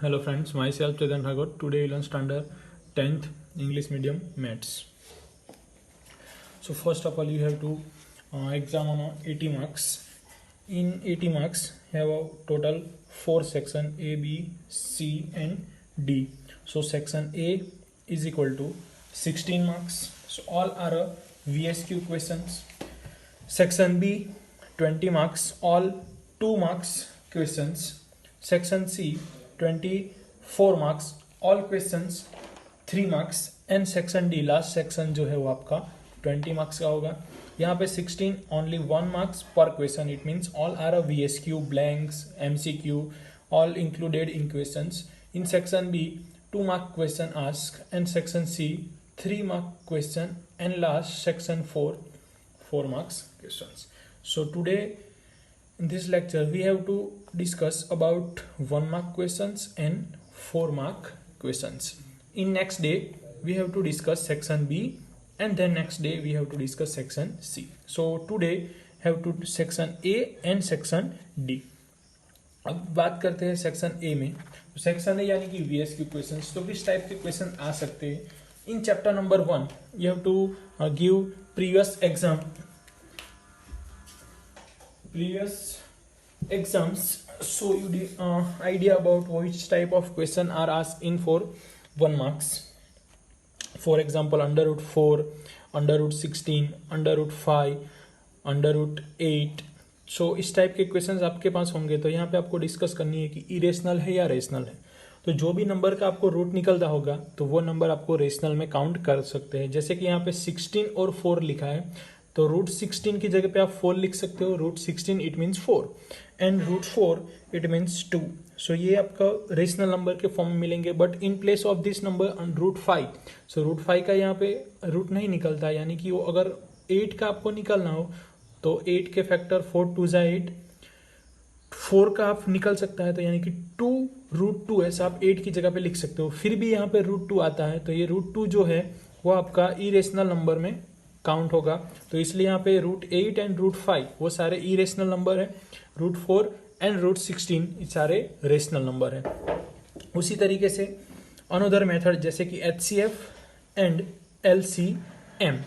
Hello friends, myself Chetan Bhagat. Today we learn standard 10th English medium maths. So first of all you have to examine 80 marks. In 80 marks you have a total 4 section A, B, C and D. So section A is equal to 16 marks. So all are VSQ questions. Section B 20 marks, all 2 marks questions. Section C 24 marks all questions 3 marks and section D last section जो है वो आपका 20 marks का होगा. यहाँ पे 16 only 1 marks पर question. It means all are VSQ, blanks, MCQ all included in questions. In section B 2 mark question ask and section C 3 mark question and last section 4 marks questions. So today in this lecture we have to discuss about 1 mark questions and 4 mark questions. In next day we have to discuss section B and then next day we have to discuss section C. So today have to section A and section D. अब बात करते हैं section A में. Section A यानी कि VSQ questions. तो किस type के क्वेश्चन आ सकते हैं? In chapter number 1 you have to give previous exams, so you idea about which type of question are asked in for 1 marks. For example, under root 4, under root 16, under root 5, under root 8. सो इस type के questions आपके पास होंगे. तो यहाँ पे आपको discuss करनी है कि इरेशनल है या रेशनल है. तो जो भी नंबर का आपको रूट निकलता होगा तो वो नंबर आपको रेशनल में काउंट कर सकते हैं. जैसे कि यहाँ पे 16 और 4 लिखा है तो रूट 16 की जगह पे आप 4 लिख सकते हो. Root 16 it means 4 and root 4 it means 2. So ये आपका रेशनल नंबर के फॉर्म में मिलेंगे. But in place of this number root 5, so root 5 का यहाँ पे रूट नहीं निकलता. यानी कि वो अगर 8 का आपको निकलना हो तो 8 के फैक्टर 4 2 जा 8, 4 का आप निकल सकता है. तो यानी कि 2 रूट 2 ऐसा आप 8 की जगह पे लिख सकते हो. फिर भी यहाँ पे रूट 2 आता है तो ये रूट 2 जो है वो आपका इरेशनल नंबर में काउंट होगा. तो इसलिए यहाँ पे रूट 8 एंड रूट 5 वो सारे इरेशनल नंबर है. रूट 4 एंड रूट 16 ये सारे रेशनल नंबर है. उसी तरीके से अनदर मेथड जैसे कि HCF एंड LCM.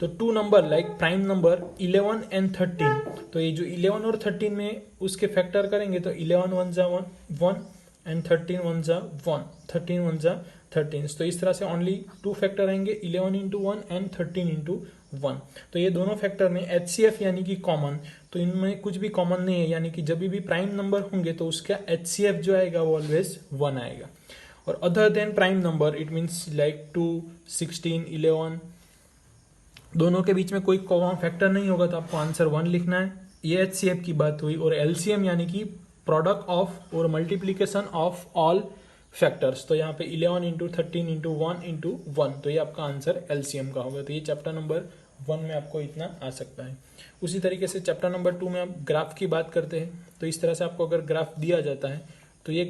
तो 2 number like prime number 11 and 13. तो ये जो 11 और 13 में उसके फैक्टर करेंगे तो 11 1 जा 1 एंड 13 1 जा 1, 13 1 जा 13. तो इस तरह से ओनली 2 फैक्टर आएंगे 11 इंटू 1 एंड 13 इंटू 1. तो ये दोनों फैक्टर में HCF यानी कि कॉमन. तो इनमें कुछ भी कॉमन नहीं है. यानी कि जब भी प्राइम नंबर होंगे तो उसका HCF जो आएगा वो ऑलवेज 1 आएगा. और other than prime number it means like 2 16 11 दोनों के बीच में कोई कॉमन फैक्टर नहीं होगा तो आपको आंसर 1 लिखना है. ये HCF की बात हुई. और LCM यानी कि प्रोडक्ट ऑफ और मल्टीप्लीकेशन ऑफ ऑल फैक्टर्स. तो यहाँ पे 11 इंटू 13 इंटू 1 इंटू 1. तो ये आपका आंसर LCM का होगा. तो ये चैप्टर नंबर 1 में आपको इतना आ सकता है. उसी तरीके से चैप्टर नंबर 2 में आप ग्राफ की बात करते हैं. तो इस तरह से आपको अगर ग्राफ दिया जाता है तो ये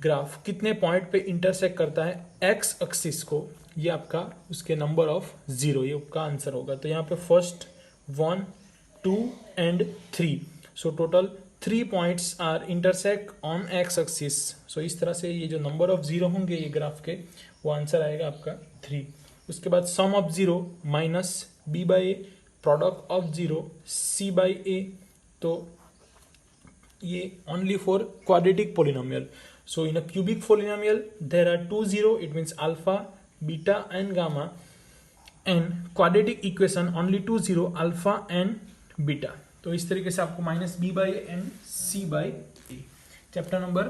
ग्राफ कितने पॉइंट पे इंटरसेक्ट करता है एक्स एक्सिस को, ये आपका उसके नंबर ऑफ 0 ये आपका आंसर होगा. तो यहाँ पे first 1 2 and 3. So total 3 points are intersect on X axis. So इस तरह से ये जो नंबर ऑफ 0 होंगे ये ग्राफ के वो आंसर आएगा आपका 3. उसके बाद sum of 0 minus b by a, product of 0 c by a. तो ये only for quadratic polynomial. So in a cubic polynomial there are 2 0 it means alpha beta and gamma. And quadratic equation only 2 0 alpha and beta. तो इस तरीके से आपको minus b by a and c by a. Chapter number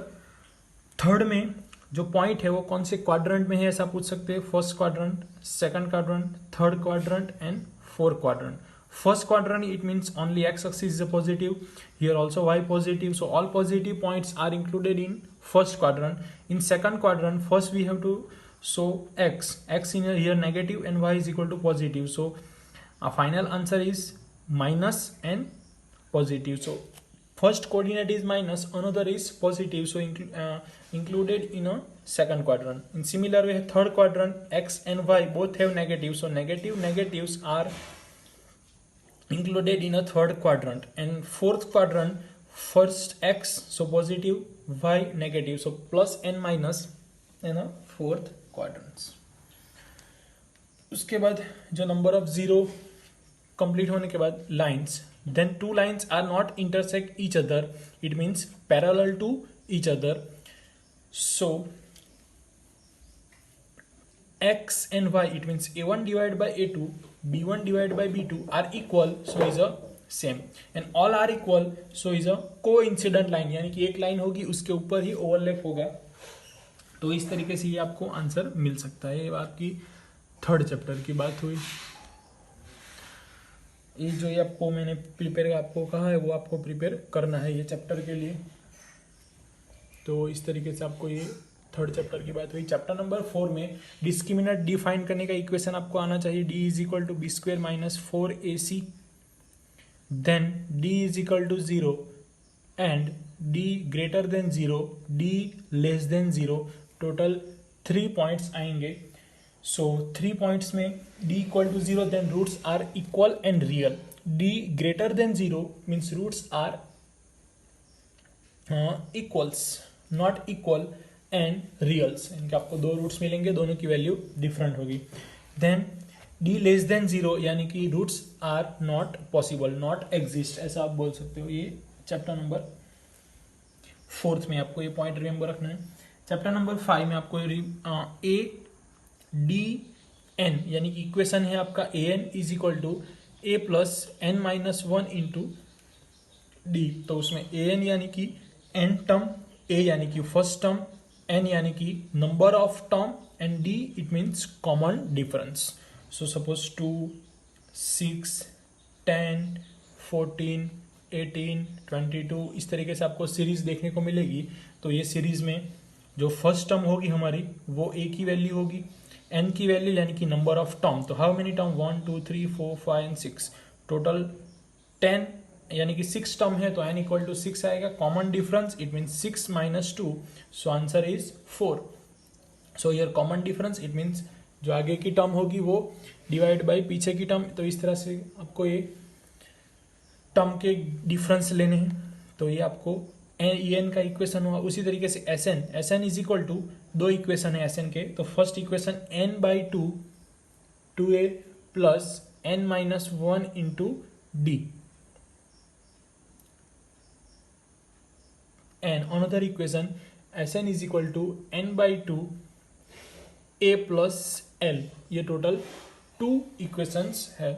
3 में जो point है वो कौन से क्वाड्रेंट में है ऐसा पूछ सकते हैं. First quadrant, second quadrant, third quadrant and fourth quadrant. First quadrant it means only x axis is a positive, here also y positive, so all positive points are included in first quadrant. In second quadrant first we have to show x in here negative and y is equal to positive. So our final answer is minus and positive. So first coordinate is minus, another is positive, so included in a second quadrant. In similar way third quadrant x and y both have negative, so negatives are included in a third quadrant. And fourth quadrant first x so positive, y negative, so plus N minus है ना fourth quadrants. उसके बाद जो number of zero complete होने के बाद lines, then two lines are not intersect each other, it means parallel to each other, so x and y, it means a1 divided by a2, b1 divided by b2 are equal, so is a same, and all are equal, so is a coincident line, यानी कि एक line होगी उसके ऊपर ही overlap होगा। तो इस तरीके से ये आपको आंसर मिल सकता है। ये आपकी थर्ड चैप्टर की बात हुई। ये जो ये आपको मैंने प्रिपेयर आपको कहा है वो आपको प्रिपेयर करना है ये चैप्टर के लिए। तो इस तरीके से आपको ये थर्ड चैप्टर की बात हुई। चैप्टर नंबर 4 में डिस्क्रिमिनेंट डी फाइंड करने का इक्वेशन आपको आना चाहिए, D is equal to B square minus 4ac, then D is equal to 0 and D greater than 0, D less than 0। Total 3 points आएंगे। सो 3 पॉइंट्स में D equal to 0, then roots are equal and real. D greater than 0 means roots are equals not equal and reals, इनके आपको दो रूट्स मिलेंगे, दोनों की value different होगी। देन डी लेस देन 0 यानी कि roots are not possible, not exist, ऐसा आप बोल सकते हो। ये चैप्टर नंबर 4 में आपको ये पॉइंट रिमेंबर रखना है। चैप्टर नंबर 5 में आपको ए डी एन यानी कि इक्वेशन है आपका A N is equal to A plus N minus 1 into D. तो उसमें ए एन यानी कि एन टर्म, ए यानी कि फर्स्ट टर्म, n यानी कि number of term, and d it means common difference. So suppose 2, 6, 10, 14, 18, 22 इस तरीके से आपको सीरीज देखने को मिलेगी। तो ये सीरीज में जो फर्स्ट टर्म होगी हमारी वो a की वैल्यू होगी, n की वैल्यू यानी कि नंबर ऑफ टर्म। तो how many term, 1 2 3 4 5 and 6, total 10 यानी कि 6 टर्म है तो n इक्वल टू 6 आएगा। Common difference it means 6 minus 2, so answer is 4। So here common difference it means जो आगे की टर्म होगी वो डिवाइड बाय पीछे की टर्म। तो इस तरह से आपको ये टर्म के डिफरेंस लेने हैं। तो ये आपको en का इक्वेशन हुआ। उसी तरीके से sn इज इक्वल टू, दो इक्वेशन है sn के। तो first equation n by 2 2a plus n minus 1 into D, and another equation sn is equal to n by 2 a plus l। ये टोटल 2 इक्वेशंस है।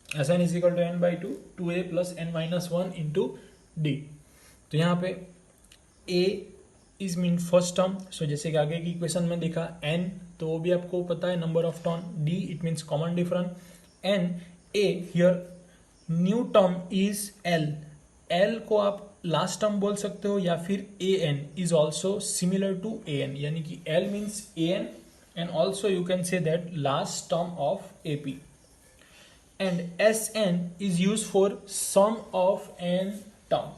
sn is equal to n by 2 2a plus n minus 1 into d। तो यहाँ पे a is mean first term, so जैसे कि आगे की equation में देखा n, तो वो भी आपको पता है number of term, d it means common difference, and a here new term is l। l को आप लास्ट टर्म बोल सकते हो या फिर A N is also similar to A N, यानी कि L means A N and also you can say that last term of A P. And S N is use for sum of N term.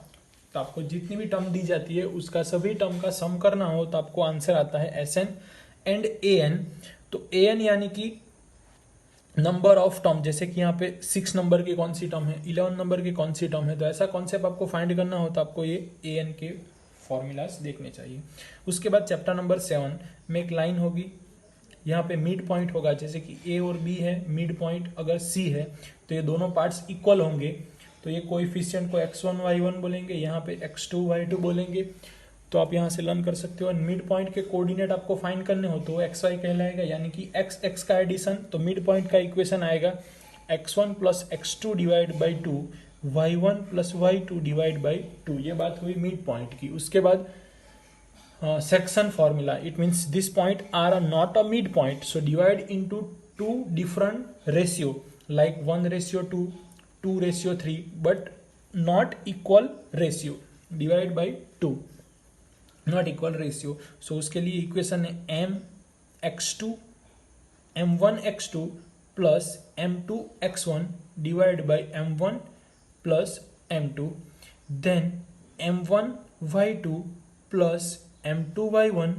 तो आपको जितनी भी term दी जाती है उसका सभी टर्म का सम करना हो तो आपको आंसर आता है S N and A N. तो ए एन यानी कि नंबर ऑफ टर्म, जैसे कि यहाँ पे 6 नंबर की कौन सी टर्म है, 11 नंबर की कौन सी टर्म है, तो ऐसा कॉन्सेप्ट आपको फाइंड करना हो तो आपको ये ए एन के फॉर्मूलाज देखने चाहिए। उसके बाद चैप्टर नंबर 7 में एक लाइन होगी, यहाँ पे मिड पॉइंट होगा, जैसे कि ए और बी है, मिड पॉइंट अगर सी है तो ये दोनों पार्ट्स इक्वल होंगे। तो ये कोएफिशिएंट को x1 y1 बोलेंगे, यहाँ पे x2 y2 बोलेंगे। तो आप यहाँ से लर्न कर सकते हो। मिड पॉइंट के कोऑर्डिनेट आपको फाइंड करने हो तो एक्स वाई कहलाएगा, यानी कि एक्स एक्स का एडिशन। तो मिड पॉइंट का इक्वेशन आएगा x1 plus x2 divide by 2, y1 plus y2 divide by 2। ये बात हुई मिड पॉइंट की। उसके बाद section formula, it means this point are not a mid point, so divide into 2 different ratio like 1:2, 2:3, but not equal ratio, divide by 2, not equal ratio. So उसके लिए equation है m1x2 plus m2x1 divide by m1 plus m2, then m1y2 plus m2y1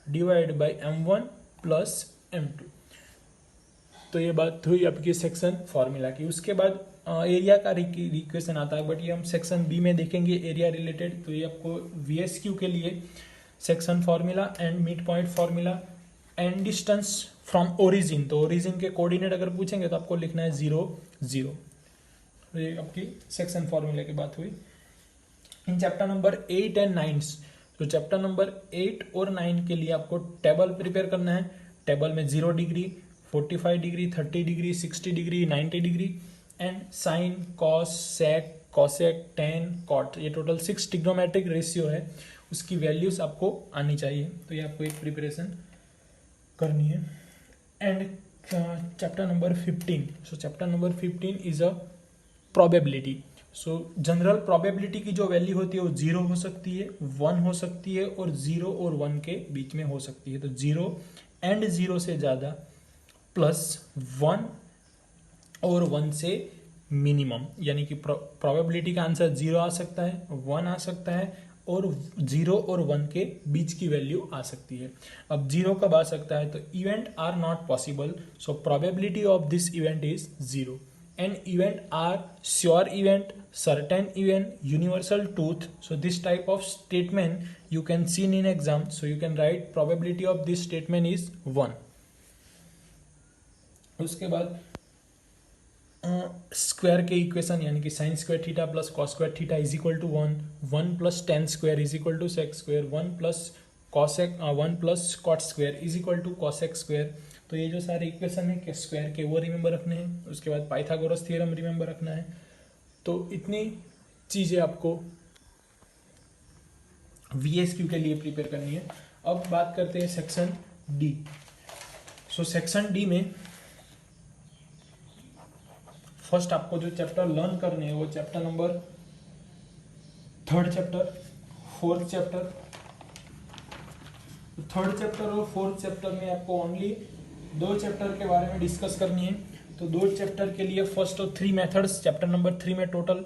divide by m1 plus m2। तो ये बात हुई आपकी section formula की। उसके बाद एरिया का इक्वेशन आता है, बट ये हम सेक्शन बी में देखेंगे एरिया रिलेटेड। तो ये आपको VSQ के लिए section formula and mid point formula and distance from origin. तो ओरिजिन के कोऑर्डिनेट अगर पूछेंगे तो आपको लिखना है 0 0। तो ये आपकी सेक्शन फॉर्मूले की बात हुई। इन चैप्टर नंबर 8 एंड 9, तो चैप्टर नंबर 8 और 9 के लिए आपको टेबल प्रिपेयर करना है। टेबल में 0 degree, 45 degree, 30 degree, 60 degree, 90 degree and sine, cos, sec, cosec, tan, cot, ये टोटल 6 ट्रिग्नोमेट्रिक रेशियो है, उसकी वैल्यूज आपको आनी चाहिए। तो ये आपको एक प्रिपरेशन करनी है। And chapter number 15, so chapter number 15 is a probability. So general probability की जो वैल्यू होती है वो 0 हो सकती है, 1 हो सकती है और 0 और 1 के बीच में हो सकती है। तो 0 एंड 0 से ज़्यादा, प्लस 1 और 1 से मिनिमम, यानी कि प्रोबेबिलिटी का आंसर 0 आ सकता है, 1 आ सकता है और 0 और 1 के बीच की वैल्यू आ सकती है। अब 0 कब आ सकता है? तो event are not possible, so probability of this event is 0। And event are sure event, certain event, universal truth. So this type of statement you can see in exam. So you can write probability of this statement is 1. उसके बाद square के equation, यानी कि sine square theta plus cos square theta is equal to 1, 1 plus tan square is equal to sec square, 1 plus cosec 1 plus cot square is equal to cosec square. तो ये जो सारे equation है कि square के वो रिमेंबर रखने हैं। उसके बाद पाइथागोरस थ्योरम रिमेंबर रखना है। तो इतनी चीज़ें आपको VSQ के लिए प्रिपेयर करनी है। अब बात करते हैं section D. So section D में फर्स्ट आपको जो चैप्टर लर्न करने हैं वो chapter number 3rd chapter, 4th chapter. Third chapter और 4th चैप्टर में आपको ओनली 2 चैप्टर के बारे में डिस्कस करनी है। तो 2 चैप्टर के लिए फर्स्ट और 3 मेथड्स, चैप्टर नंबर 3 में टोटल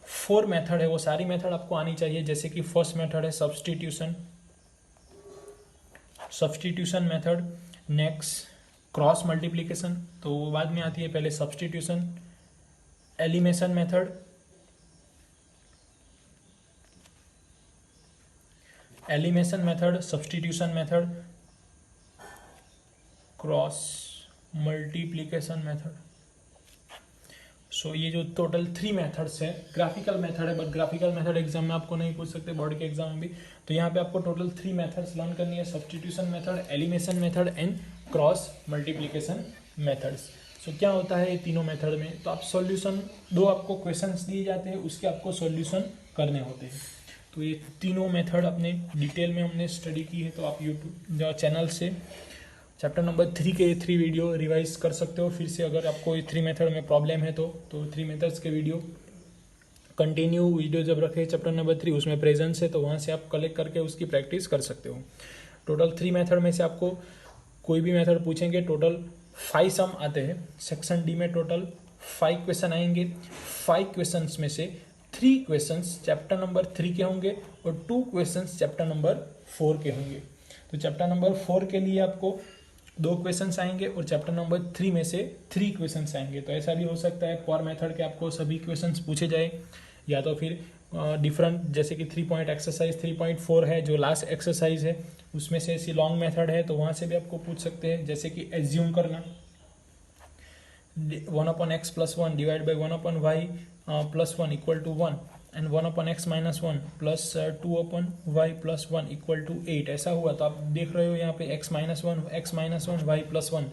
4 मेथड है, वो सारी मेथड आपको आनी चाहिए। जैसे कि फर्स्ट मेथड है substitution method, next cross multiplication, तो वो बाद में आती है, पहले substitution, elimination method, substitution method, cross multiplication method. So ये जो टोटल 3 मेथड्स है, ग्राफिकल मेथड है, बट ग्राफिकल मेथड एग्जाम में आपको नहीं पूछ सकते, बोर्ड के एग्जाम में भी। तो यहाँ पे आपको टोटल 3 मेथड्स लर्न करनी है, substitution method, elimination method and cross multiplication methods. So क्या होता है ये तीनों मेथड में? तो आप सॉल्यूशन, 2 आपको क्वेश्चंस दिए जाते हैं, उसके आपको सॉल्यूशन करने होते हैं। तो ये तीनों मेथड अपने डिटेल में हमने स्टडी की है। तो आप यूट्यूब चैनल से चैप्टर नंबर 3 के 3 वीडियो रिवाइज कर सकते हो फिर से। अगर आपको ये 3 मेथड में प्रॉब्लम है तो 3 मेथड्स के वीडियो कंटिन्यू वीडियो जब रखे चैप्टर नंबर 3 उसमें प्रेजेंस है, तो वहाँ से आप कलेक्ट करके उसकी प्रैक्टिस कर सकते हो। टोटल 3 मेथड में से आपको कोई भी मेथड पूछेंगे, टोटल 5 सम आते हैं। सेक्शन डी में टोटल 5 क्वेश्चन आएंगे। 5 क्वेश्चन में से 3 क्वेश्चन चैप्टर नंबर 3 के होंगे और 2 क्वेश्चन चैप्टर नंबर 4 के होंगे। तो चैप्टर नंबर 4 के लिए आपको 2 क्वेश्चंस आएंगे और चैप्टर नंबर 3 में से 3 क्वेश्चंस आएंगे। तो ऐसा भी हो सकता है पर मेथड के आपको सभी क्वेश्चंस पूछे जाए, या तो फिर डिफरेंट, जैसे कि 3 पॉइंट एक्सरसाइज 3.4 है जो लास्ट एक्सरसाइज है, उसमें से ऐसी लॉन्ग मेथड है तो वहाँ से भी आपको पूछ सकते हैं। जैसे कि एज्यूम करना 1/x + 1 divide by 1/y + 1 equal to 1 and 1/x - 1 plus 2/y + 1 equal to 8, ऐसा हुआ। तो आप देख रहे हो यहाँ पे x - 1 y + 1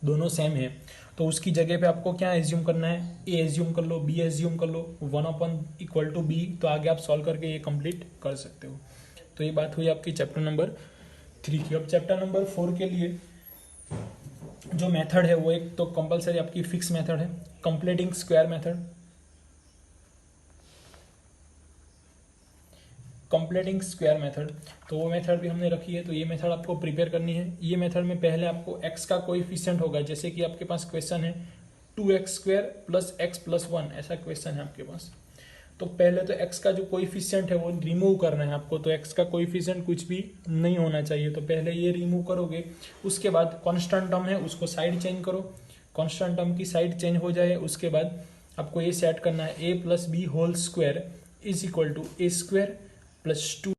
दोनों सेम है, तो उसकी जगह पे आपको क्या एज्यूम करना है? a एज्यूम कर लो, b एज्यूम कर लो, 1 इक्वल टू b, तो आगे आप सॉल्व करके ये कंप्लीट कर सकते हो। तो ये बात हुई आपकी चैप्टर नंबर 3 की। अब चैप्टर नंबर 4 के लिए जो मेथड है वो एक तो कंपलसरी आपकी फिक्स मेथड है, completing square method. Completing square method, तो वो मेथड भी हमने रखी है। तो ये मेथड आपको प्रिपेयर करनी है। ये मेथड में पहले आपको x का कोएफिशिएंट होगा, जैसे कि आपके पास क्वेश्चन है 2x² + x + 1, ऐसा क्वेश्चन है आपके पास। तो पहले तो x का जो कोएफिशिएंट है वो रिमूव करना है आपको। तो x का कोएफिशिएंट कुछ भी नहीं होना चाहिए, तो पहले ये रिमूव करोगे। उसके बाद कांस्टेंट टर्म है उसको साइड चेंज करो, कांस्टेंट टर्म की साइड चेंज हो जाए उसके बाद आपको ये सेट करना है, a plus B whole square is equal to A square plus 2